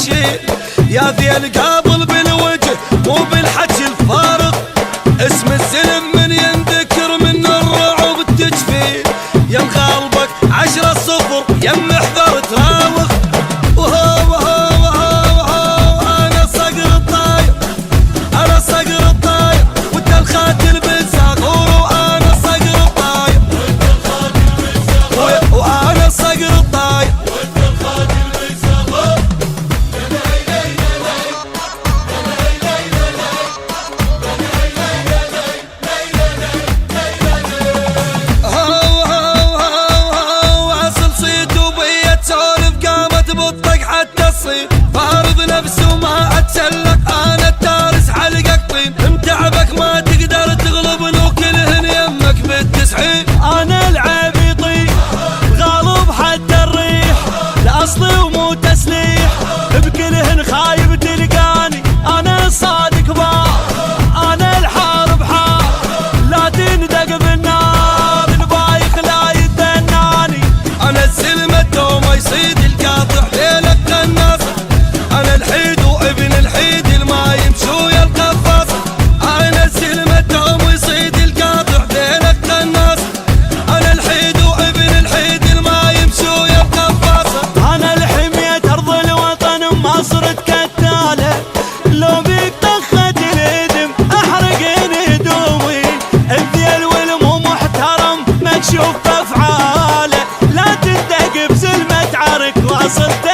تشيل يا ذيل قابل بالوجه مو بالحكي الفارغ. اسم السلم من ينذكر من الرعوب التجفيل. يم غالبك 10-0 يم احذر تراوغ. وهو انا صقر الطاير، انا صقر الطاير وانت الخاتل بالزغور. وانا صقر الطاير وانا صقر الطاير. فارض نفسه ما اتسلق انا التارس حلقك طين. متعبك ما تقدر تغلبني وكلهن يمك بالتسعين. انا العيب يطيح غالب حتى الريح، لاصلي ومو تسليح بكلهن خايب تلقاني. انا الصادق بار انا الحارب حار، لا تندق بالنار البايخ لا يتدناني. انا السلمة دوما يصيد القاطع ليلك الناس. انا الحيد وابن الحيد الما يمشي ويا القفاص. انا السلمة دوما يصيد القاطع ليلك الناس. انا الحيد وابن الحيد الما يمشي ويا القفاص. انا الحمية ارض الوطن ما صرت كتالة، لو بيك طخت الهدم احرق هدومي. الذيل والمو محترم مكشوف بافعاله، لا تندق بسلمة عرك واصلت